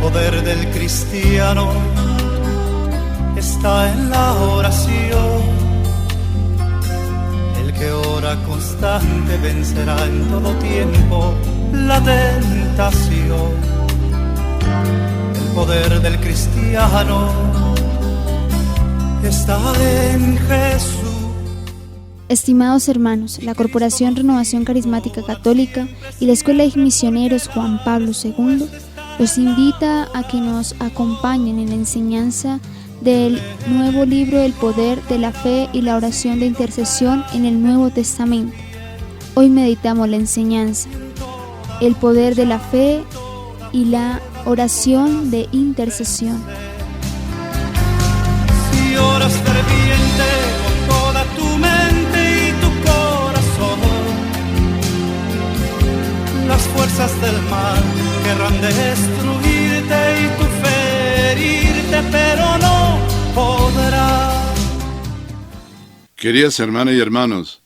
poder del cristiano está en la oración. El que ora constante vencerá en todo tiempo la tentación. El poder del cristiano está en Jesús. Estimados hermanos, la Corporación Renovación Carismática Católica y la Escuela de Misioneros Juan Pablo II los invita a que nos acompañen en la enseñanza del nuevo libro El Poder de la Fe y la Oración de Intercesión en el Nuevo Testamento. Hoy meditamos la enseñanza, el poder de la fe y la oración de intercesión. Si oras ferviente con toda tu mente y tu corazón, las fuerzas del mal querrán destruirte y tu fe herirte, pero no podrá. Queridas hermanas y hermanos,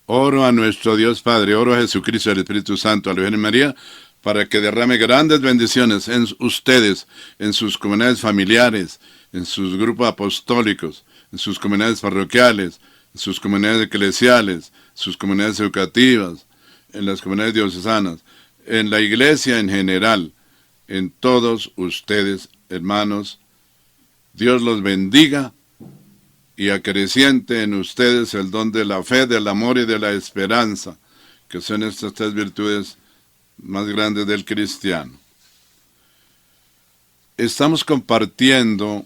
oro a nuestro Dios Padre, oro a Jesucristo, al Espíritu Santo, a la Virgen María, para que derrame grandes bendiciones en ustedes, en sus comunidades familiares, en sus grupos apostólicos, en sus comunidades parroquiales, en sus comunidades eclesiales, sus comunidades educativas, en las comunidades diocesanas, en la iglesia en general, en todos ustedes, hermanos. Dios los bendiga y acreciente en ustedes el don de la fe, del amor y de la esperanza, que son estas tres virtudes más grandes del cristiano. Estamos compartiendo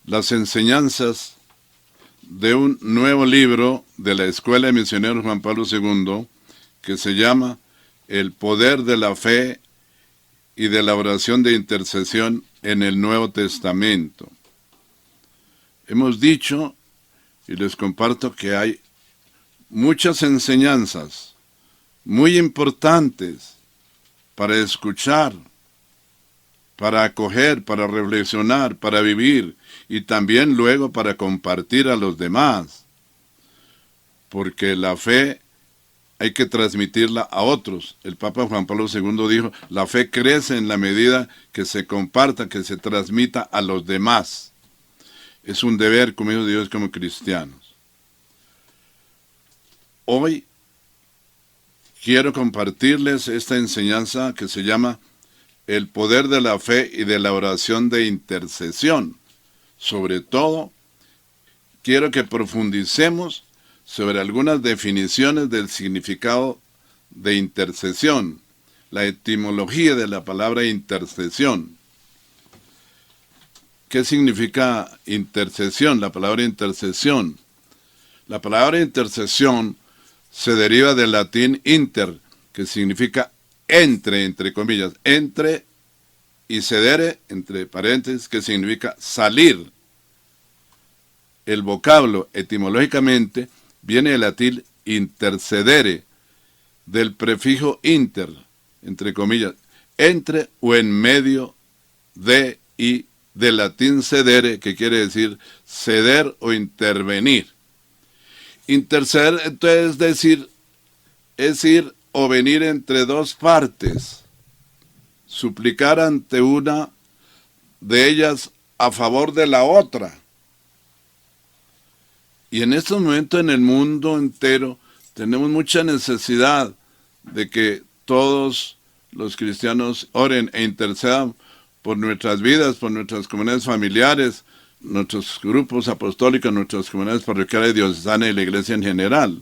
las enseñanzas de un nuevo libro de la Escuela de Misioneros Juan Pablo II, que se llama El Poder de la Fe y de la Oración de Intercesión en el Nuevo Testamento. Hemos dicho, y les comparto, que hay muchas enseñanzas muy importantes para escuchar, para acoger, para reflexionar, para vivir y también luego para compartir a los demás. Porque la fe hay que transmitirla a otros. El Papa Juan Pablo II dijo, la fe crece en la medida que se comparta, que se transmita a los demás. Es un deber, como hijos de Dios, como cristianos. Hoy quiero compartirles esta enseñanza que se llama El Poder de la Fe y de la Oración de Intercesión. Sobre todo, quiero que profundicemos sobre algunas definiciones del significado de intercesión, la etimología de la palabra intercesión. ¿Qué significa intercesión? La palabra intercesión. La palabra intercesión se deriva del latín inter, que significa entre comillas, entre, y cedere, entre paréntesis, que significa salir. El vocablo, etimológicamente, viene del latín intercedere, del prefijo inter, entre comillas, entre o en medio de, y del latín cedere, que quiere decir ceder o intervenir. Interceder, entonces, es ir o venir entre dos partes, suplicar ante una de ellas a favor de la otra. Y en estos momentos en el mundo entero tenemos mucha necesidad de que todos los cristianos oren e intercedan por nuestras vidas, por nuestras comunidades familiares, nuestros grupos apostólicos, nuestras comunidades parroquiales diocesanas y la iglesia en general.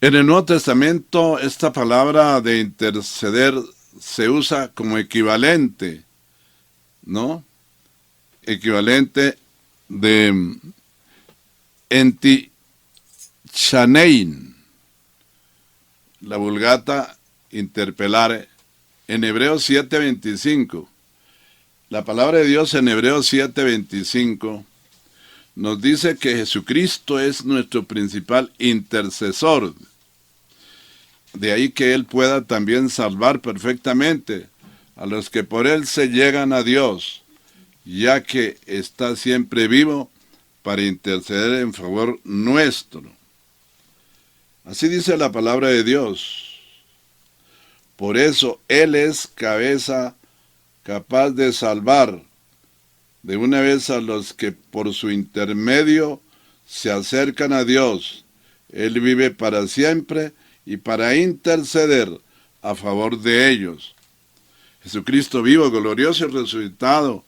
En el Nuevo Testamento esta palabra de interceder se usa como equivalente, ¿no? Equivalente de entichanein, la Vulgata interpelare, en Hebreos 7:25. La palabra de Dios en Hebreos 7:25 nos dice que Jesucristo es nuestro principal intercesor. De ahí que Él pueda también salvar perfectamente a los que por Él se llegan a Dios, ya que está siempre vivo para interceder en favor nuestro. Así dice la palabra de Dios. Por eso Él es cabeza capaz de salvar de una vez a los que por su intermedio se acercan a Dios. Él vive para siempre y para interceder a favor de ellos. Jesucristo vivo, glorioso y resucitado,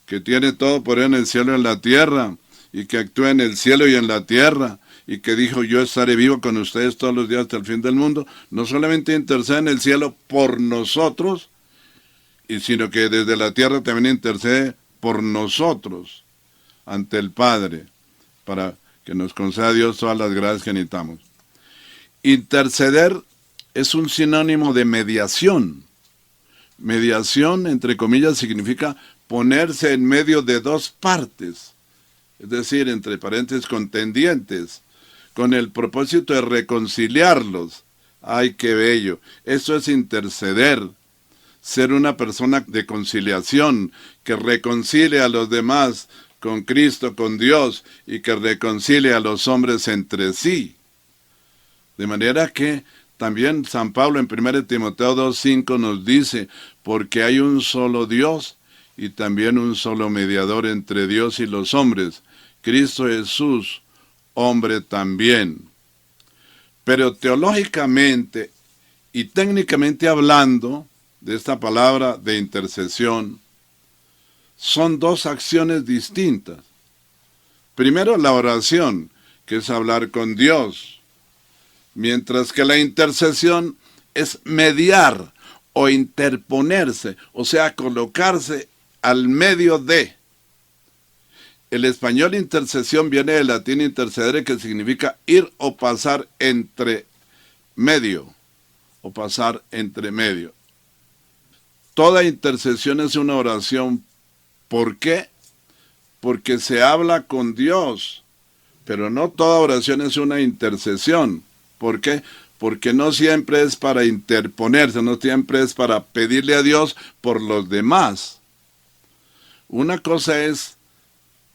que tiene todo poder en el cielo y en la tierra, y que actúa en el cielo y en la tierra, y que dijo, yo estaré vivo con ustedes todos los días hasta el fin del mundo, no solamente intercede en el cielo por nosotros, sino que desde la tierra también intercede por nosotros ante el Padre, para que nos conceda a Dios todas las gracias que necesitamos. Interceder es un sinónimo de mediación. Mediación, entre comillas, significa ponerse en medio de dos partes, es decir, entre paréntesis, contendientes, con el propósito de reconciliarlos. ¡Ay, qué bello! Eso es interceder, ser una persona de conciliación, que reconcilie a los demás con Cristo, con Dios, y que reconcilie a los hombres entre sí. De manera que también San Pablo en 1 Timoteo 2:5 nos dice, porque hay un solo Dios y también un solo mediador entre Dios y los hombres, Cristo Jesús, hombre también. Pero teológicamente y técnicamente hablando de esta palabra de intercesión, son dos acciones distintas. Primero, la oración, que es hablar con Dios, mientras que la intercesión es mediar o interponerse, o sea, colocarse al medio de. El español intercesión viene del latín intercedere, que significa ir o pasar entre medio, o pasar entre medio. Toda intercesión es una oración. ¿Por qué? Porque se habla con Dios, pero no toda oración es una intercesión. ¿Por qué? Porque no siempre es para interponerse, no siempre es para pedirle a Dios por los demás. Una cosa es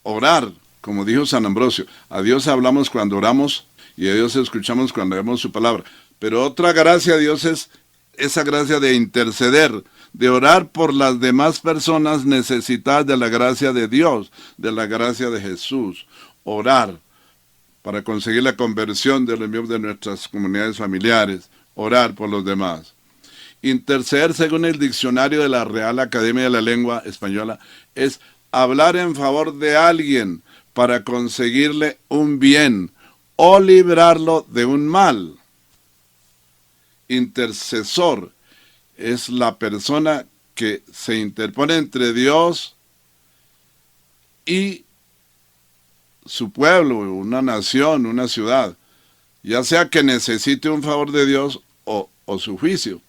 orar, como dijo San Ambrosio, a Dios hablamos cuando oramos y a Dios escuchamos cuando leemos su palabra. Pero otra gracia de Dios es esa gracia de interceder, de orar por las demás personas necesitadas de la gracia de Dios, de la gracia de Jesús. Orar para conseguir la conversión de los miembros de nuestras comunidades familiares, orar por los demás. Interceder, según el diccionario de la Real Academia de la Lengua Española, es hablar en favor de alguien para conseguirle un bien o librarlo de un mal. Intercesor es la persona que se interpone entre Dios y su pueblo, una nación, una ciudad, ya sea que necesite un favor de Dios o su juicio.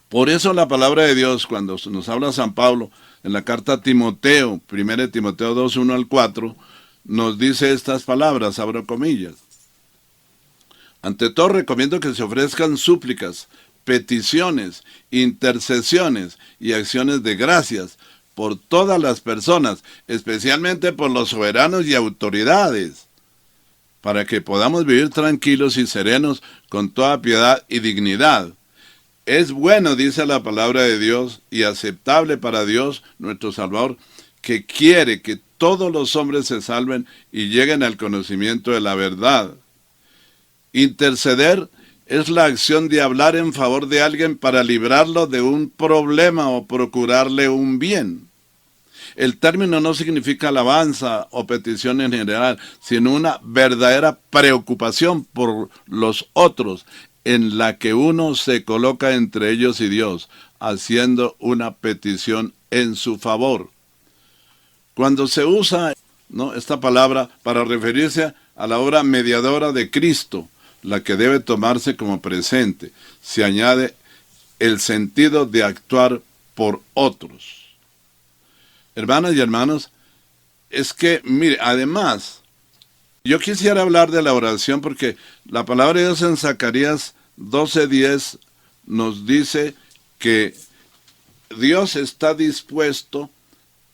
Por eso la palabra de Dios, cuando nos habla San Pablo en la carta a Timoteo, 1 Timoteo 2, 1 al 4, nos dice estas palabras, abro comillas. Ante todo recomiendo que se ofrezcan súplicas, peticiones, intercesiones y acciones de gracias por todas las personas, especialmente por los soberanos y autoridades, para que podamos vivir tranquilos y serenos con toda piedad y dignidad. Es bueno, dice la palabra de Dios, y aceptable para Dios, nuestro Salvador, que quiere que todos los hombres se salven y lleguen al conocimiento de la verdad. Interceder es la acción de hablar en favor de alguien para librarlo de un problema o procurarle un bien. El término no significa alabanza o petición en general, sino una verdadera preocupación por los otros, en la que uno se coloca entre ellos y Dios, haciendo una petición en su favor. Cuando se usa esta palabra para referirse a la obra mediadora de Cristo, la que debe tomarse como presente, se añade el sentido de actuar por otros. Hermanas y hermanos, es que, mire, además, yo quisiera hablar de la oración porque la palabra de Dios en Zacarías 12:10 nos dice que Dios está dispuesto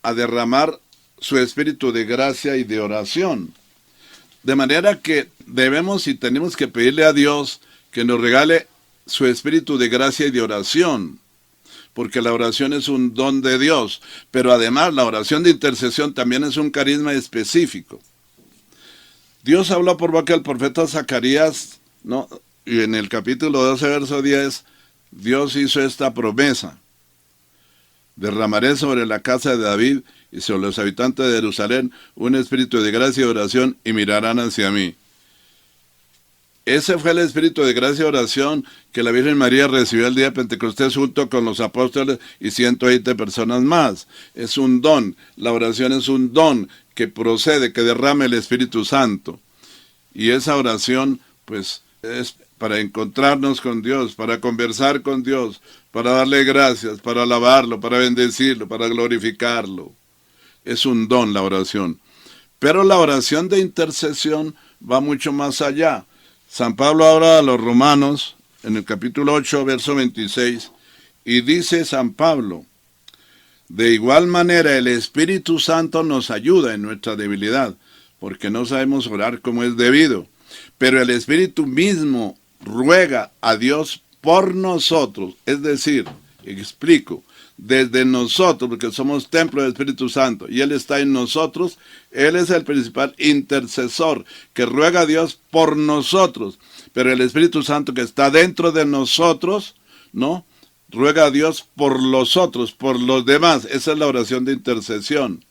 a derramar su espíritu de gracia y de oración. De manera que debemos y tenemos que pedirle a Dios que nos regale su espíritu de gracia y de oración, porque la oración es un don de Dios, pero además la oración de intercesión también es un carisma específico. Dios habló por boca del profeta Zacarías, ¿no? Y en el capítulo 12, verso 10, Dios hizo esta promesa: derramaré sobre la casa de David y sobre los habitantes de Jerusalén un espíritu de gracia y oración, y mirarán hacia mí. Ese fue el espíritu de gracia y oración que la Virgen María recibió el día de Pentecostés junto con los apóstoles y 120 personas más. Es un don, la oración es un don que procede, que derrama el Espíritu Santo. Y esa oración, pues, es para encontrarnos con Dios, para conversar con Dios, para darle gracias, para alabarlo, para bendecirlo, para glorificarlo. Es un don la oración. Pero la oración de intercesión va mucho más allá. San Pablo habla a los romanos en el capítulo 8, verso 26, y dice San Pablo: de igual manera el Espíritu Santo nos ayuda en nuestra debilidad, porque no sabemos orar como es debido, pero el Espíritu mismo ruega a Dios por nosotros. Es decir, explico, desde nosotros, porque somos templo del Espíritu Santo, y Él está en nosotros. Él es el principal intercesor, que ruega a Dios por nosotros, pero el Espíritu Santo que está dentro de nosotros, ¿no?, ruega a Dios por los otros, por los demás. Esa es la oración de intercesión.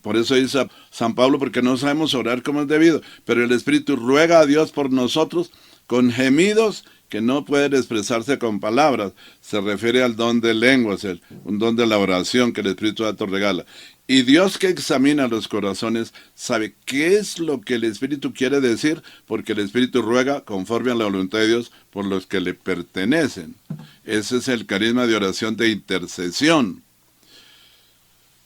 Por eso dice San Pablo, porque no sabemos orar como es debido, pero el Espíritu ruega a Dios por nosotros con gemidos que no pueden expresarse con palabras. Se refiere al don de lenguas, un don de la oración que el Espíritu Santo regala. Y Dios, que examina los corazones, sabe qué es lo que el Espíritu quiere decir, porque el Espíritu ruega conforme a la voluntad de Dios por los que le pertenecen. Ese es el carisma de oración de intercesión.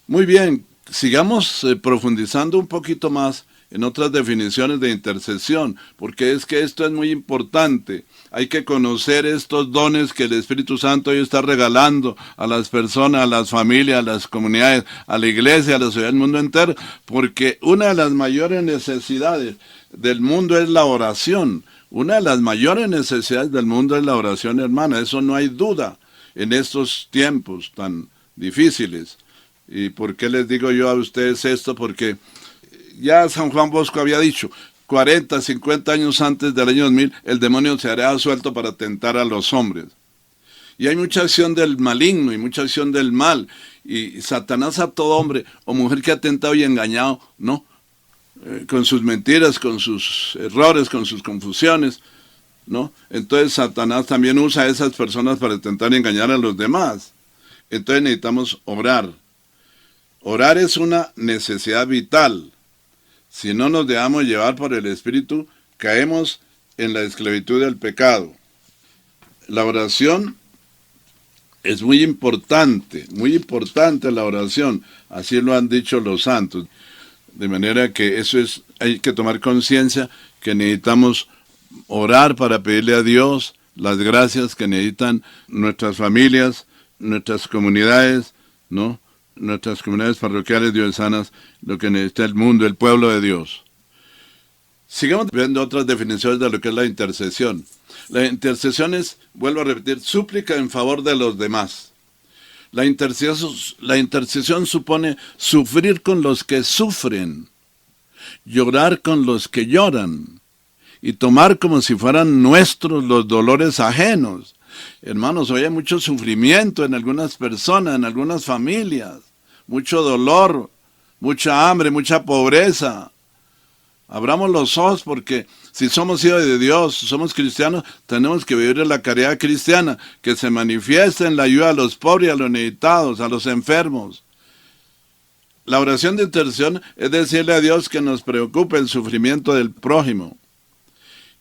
Muy bien, sigamos profundizando un poquito más en otras definiciones de intercesión, porque es que esto es muy importante. Hay que conocer estos dones que el Espíritu Santo hoy está regalando a las personas, a las familias, a las comunidades, a la iglesia, a la sociedad del mundo entero, porque una de las mayores necesidades del mundo es la oración. Una de las mayores necesidades del mundo es la oración, hermana. Eso no hay duda en estos tiempos tan difíciles. ¿Y por qué les digo yo a ustedes esto? Porque ya San Juan Bosco había dicho: 40, 50 años antes del año 2000, el demonio se hará suelto para tentar a los hombres. Y hay mucha acción del maligno y mucha acción del mal. Y Satanás a todo hombre o mujer que ha tentado y engañado, ¿no?, con sus mentiras, con sus errores, con sus confusiones, ¿no? Entonces Satanás también usa a esas personas para tentar y engañar a los demás. Entonces necesitamos orar. Orar es una necesidad vital. Si no nos dejamos llevar por el Espíritu, caemos en la esclavitud del pecado. La oración es muy importante la oración. Así lo han dicho los santos. De manera que hay que tomar conciencia que necesitamos orar para pedirle a Dios las gracias que necesitan nuestras familias, nuestras comunidades, ¿no?, nuestras comunidades parroquiales diocesanas, lo que necesita el mundo, el pueblo de Dios. Sigamos viendo otras definiciones de lo que es la intercesión. La intercesión es, vuelvo a repetir, súplica en favor de los demás. La intercesión supone sufrir con los que sufren, llorar con los que lloran, y tomar como si fueran nuestros los dolores ajenos. Hermanos, hoy hay mucho sufrimiento en algunas personas, en algunas familias, mucho dolor, mucha hambre, mucha pobreza. Abramos los ojos, porque si somos hijos de Dios, somos cristianos, tenemos que vivir en la caridad cristiana, que se manifiesta en la ayuda a los pobres, a los necesitados, a los enfermos. La oración de intercesión es decirle a Dios que nos preocupe el sufrimiento del prójimo.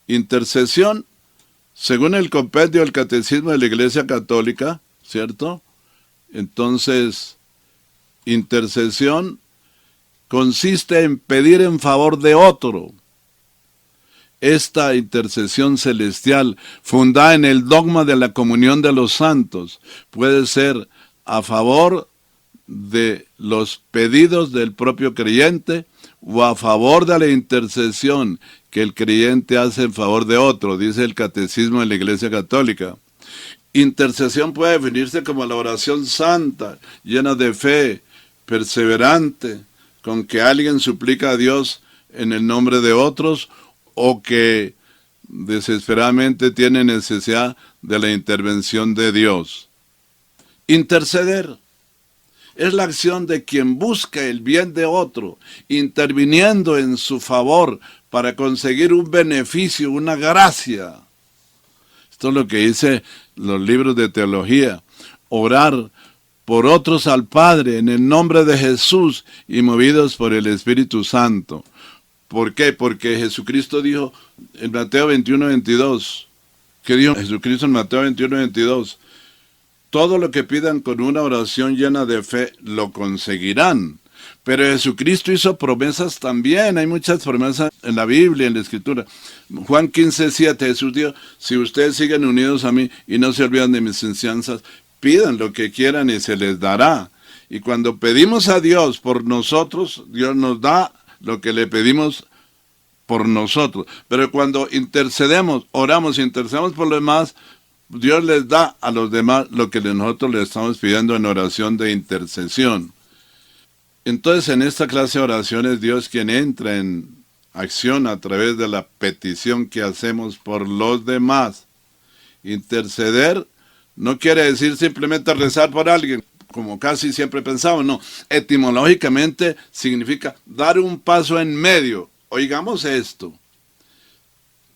Intercesión, según el compendio del Catecismo de la Iglesia Católica, ¿cierto? Entonces, intercesión consiste en pedir en favor de otro. Esta intercesión celestial, fundada en el dogma de la comunión de los santos, puede ser a favor de los pedidos del propio creyente o a favor de la intercesión que el creyente hace en favor de otro, dice el Catecismo de la Iglesia Católica. Intercesión puede definirse como la oración santa, llena de fe, perseverante, con que alguien suplica a Dios en el nombre de otros, o que desesperadamente tiene necesidad de la intervención de Dios. Interceder es la acción de quien busca el bien de otro, interviniendo en su favor para conseguir un beneficio, una gracia. Esto es lo que dice los libros de teología. Orar por otros al Padre en el nombre de Jesús y movidos por el Espíritu Santo. ¿Por qué? Porque Jesucristo dijo en Mateo 21:22, ¿qué dijo Jesucristo en Mateo 21:22? Todo lo que pidan con una oración llena de fe, lo conseguirán. Pero Jesucristo hizo promesas también. Hay muchas promesas en la Biblia, en la Escritura. Juan 15:7, Jesús dijo, si ustedes siguen unidos a mí y no se olvidan de mis enseñanzas, pidan lo que quieran y se les dará. Y cuando pedimos a Dios por nosotros, Dios nos da lo que le pedimos por nosotros. Pero cuando intercedemos, oramos, intercedemos por los demás, Dios les da a los demás lo que nosotros le estamos pidiendo en oración de intercesión. Entonces, en esta clase de oración es Dios quien entra en acción a través de la petición que hacemos por los demás. Interceder no quiere decir simplemente rezar por alguien, como casi siempre pensamos, no. Etimológicamente significa dar un paso en medio. Oigamos esto.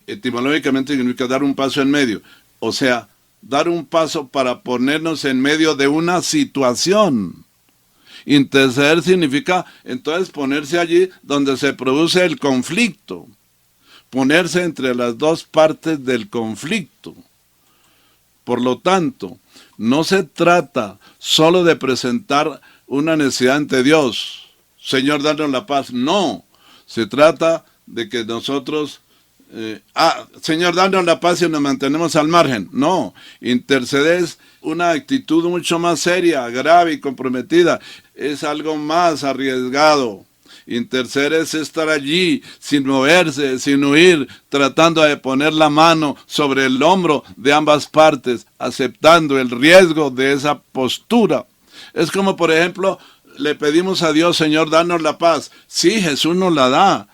Etimológicamente significa dar un paso en medio. O sea, dar un paso para ponernos en medio de una situación. Interceder significa entonces ponerse allí donde se produce el conflicto. Ponerse entre las dos partes del conflicto. Por lo tanto, no se trata solo de presentar una necesidad ante Dios. Señor, danos la paz. No, se trata de que nosotros... Señor, danos la paz y nos mantenemos al margen. No, interceder es una actitud mucho más seria, grave y comprometida. Es algo más arriesgado. Interceder es estar allí, sin moverse, sin huir, tratando de poner la mano sobre el hombro de ambas partes, aceptando el riesgo de esa postura. Es como, por ejemplo, le pedimos a Dios, Señor, danos la paz. Sí, Jesús nos la da,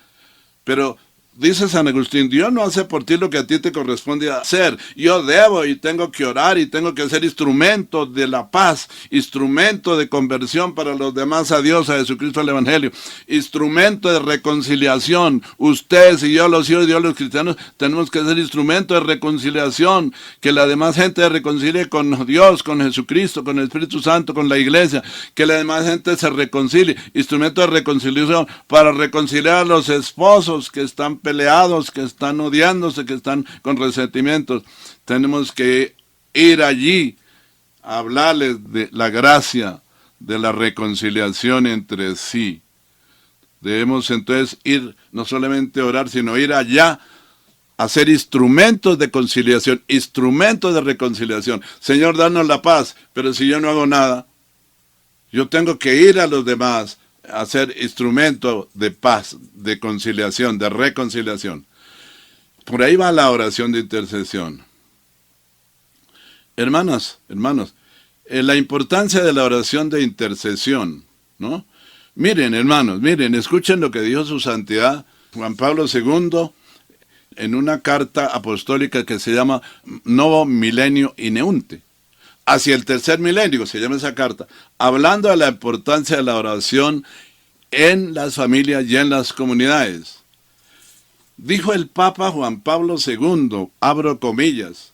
pero... dice San Agustín, Dios no hace por ti lo que a ti te corresponde hacer. Yo debo y tengo que orar y tengo que ser instrumento de la paz, instrumento de conversión para los demás a Dios, a Jesucristo, al Evangelio, instrumento de reconciliación. Ustedes y yo, los hijos de Dios, los cristianos, tenemos que ser instrumento de reconciliación, que la demás gente se reconcilie con Dios, con Jesucristo, con el Espíritu Santo, con la Iglesia, que la demás gente se reconcilie, instrumento de reconciliación para reconciliar a los esposos que están peleados, que están odiándose, que están con resentimientos. Tenemos que ir allí a hablarles de la gracia, de la reconciliación entre sí. Debemos entonces ir, no solamente orar, sino ir allá a ser instrumentos de conciliación, instrumentos de reconciliación. Señor, danos la paz, pero si yo no hago nada, yo tengo que ir a los demás a ser instrumento de paz, de conciliación, de reconciliación. Por ahí va la oración de intercesión. Hermanos, la importancia de la oración de intercesión, ¿no? Miren, hermanos, escuchen lo que dijo su santidad Juan Pablo II en una carta apostólica que se llama Novo Milenio Ineunte. Hacia el tercer milenio, se llama esa carta, hablando de la importancia de la oración en las familias y en las comunidades. Dijo el Papa Juan Pablo II, abro comillas,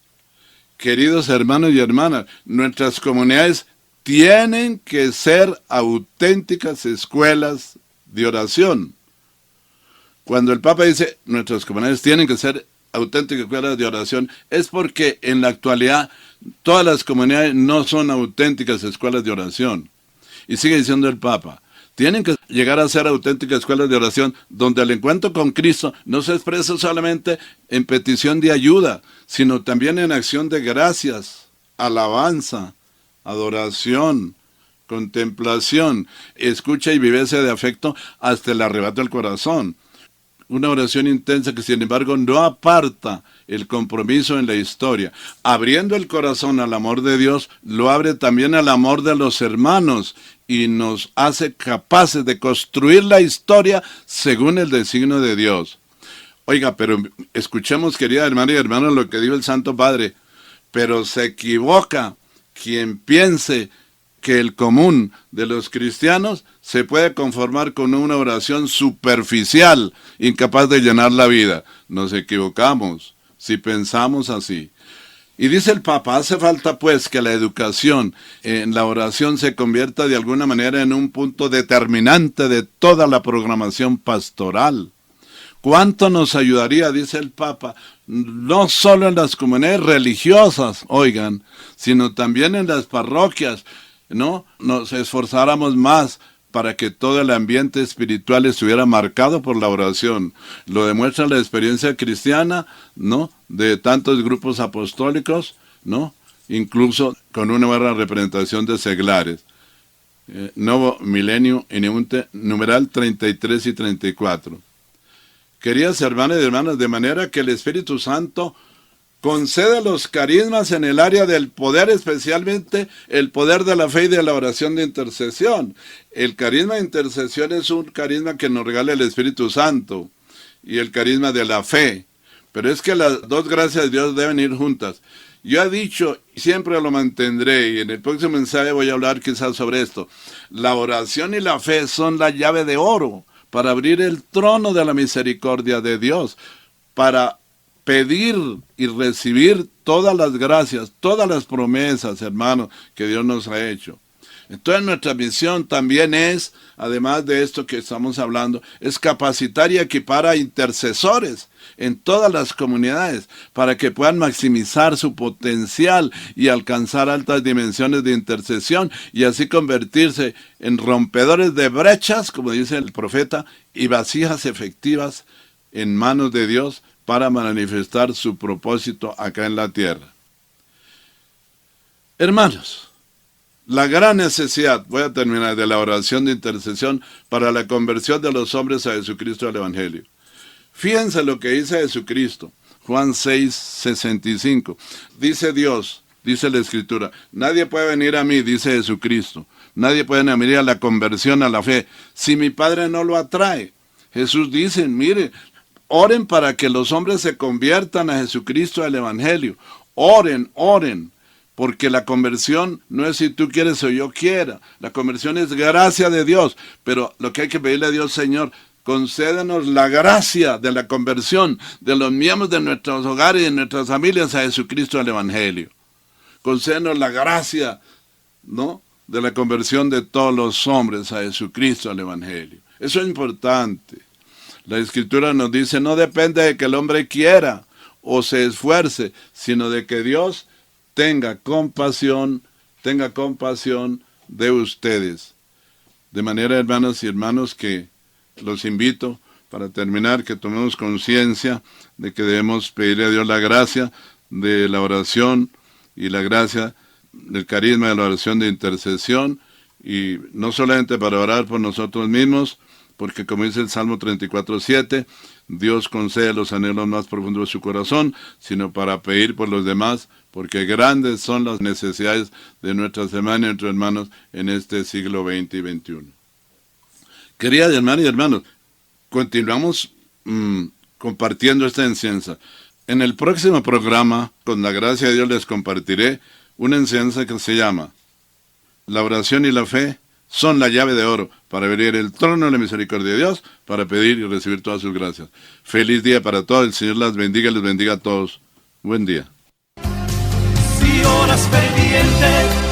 queridos hermanos y hermanas, nuestras comunidades tienen que ser auténticas escuelas de oración. Cuando el Papa dice, nuestras comunidades tienen que ser auténticas escuelas de oración, es porque en la actualidad todas las comunidades no son auténticas escuelas de oración. Y sigue diciendo el Papa, tienen que llegar a ser auténticas escuelas de oración donde el encuentro con Cristo no se expresa solamente en petición de ayuda, sino también en acción de gracias, alabanza, adoración, contemplación, escucha y viveza de afecto hasta el arrebato del corazón. Una oración intensa que sin embargo no aparta el compromiso en la historia. Abriendo el corazón al amor de Dios, lo abre también al amor de los hermanos y nos hace capaces de construir la historia según el designio de Dios. Oiga, pero escuchemos, querida hermana y hermanos, lo que dijo el Santo Padre. Pero se equivoca quien piense que el común de los cristianos se puede conformar con una oración superficial, incapaz de llenar la vida. Nos equivocamos si pensamos así. Y dice el Papa, hace falta pues que la educación en la oración se convierta de alguna manera en un punto determinante de toda la programación pastoral. ¿Cuánto nos ayudaría, dice el Papa, no solo en las comunidades religiosas, oigan, sino también en las parroquias, ¿no? Nos esforzáramos más para que todo el ambiente espiritual estuviera marcado por la oración. Lo demuestra la experiencia cristiana, ¿no? De tantos grupos apostólicos, ¿no? Incluso con una buena representación de seglares. Nuevo Milenio, numeral 33 y 34. Queridas hermanas y hermanos, de manera que el Espíritu Santo concede los carismas en el área del poder, especialmente el poder de la fe y de la oración de intercesión. El carisma de intercesión es un carisma que nos regala el Espíritu Santo y el carisma de la fe. Pero es que las dos gracias de Dios deben ir juntas. Yo he dicho, y siempre lo mantendré, y en el próximo mensaje voy a hablar quizás sobre esto. La oración y la fe son la llave de oro para abrir el trono de la misericordia de Dios, para pedir y recibir todas las gracias, todas las promesas, hermanos, que Dios nos ha hecho. Entonces nuestra misión también es, además de esto que estamos hablando, es capacitar y equipar a intercesores en todas las comunidades para que puedan maximizar su potencial y alcanzar altas dimensiones de intercesión y así convertirse en rompedores de brechas, como dice el profeta, y vasijas efectivas en manos de Dios para manifestar su propósito acá en la tierra. Hermanos, la gran necesidad, voy a terminar, de la oración de intercesión para la conversión de los hombres a Jesucristo del Evangelio. Fíjense lo que dice Jesucristo, Juan 6:65. Dice Dios, dice la Escritura, nadie puede venir a mí, dice Jesucristo, nadie puede venir a la conversión, a la fe, si mi Padre no lo atrae. Jesús dice, mire, oren para que los hombres se conviertan a Jesucristo del Evangelio. Oren, oren. Porque la conversión no es si tú quieres o yo quiera. La conversión es gracia de Dios. Pero lo que hay que pedirle a Dios, Señor, concédenos la gracia de la conversión de los miembros de nuestros hogares y de nuestras familias a Jesucristo del Evangelio. Concédenos la gracia, ¿no?, de la conversión de todos los hombres a Jesucristo del Evangelio. Eso es importante. La Escritura nos dice, no depende de que el hombre quiera o se esfuerce, sino de que Dios tenga compasión de ustedes. De manera, hermanas y hermanos, que los invito, para terminar, que tomemos conciencia de que debemos pedirle a Dios la gracia de la oración y la gracia del carisma de la oración de intercesión, y no solamente para orar por nosotros mismos, porque como dice el Salmo 34:7, Dios concede los anhelos más profundos de su corazón, sino para pedir por los demás, porque grandes son las necesidades de nuestras hermanas y nuestros hermanos en este siglo XX y XXI. Queridas hermanas y hermanos, continuamos compartiendo esta enseñanza. En el próximo programa, con la gracia de Dios, les compartiré una enseñanza que se llama La oración y la fe son la llave de oro para abrir el trono de la misericordia de Dios, para pedir y recibir todas sus gracias. Feliz día para todos, el Señor las bendiga y les bendiga a todos. Buen día. Si oras ferviente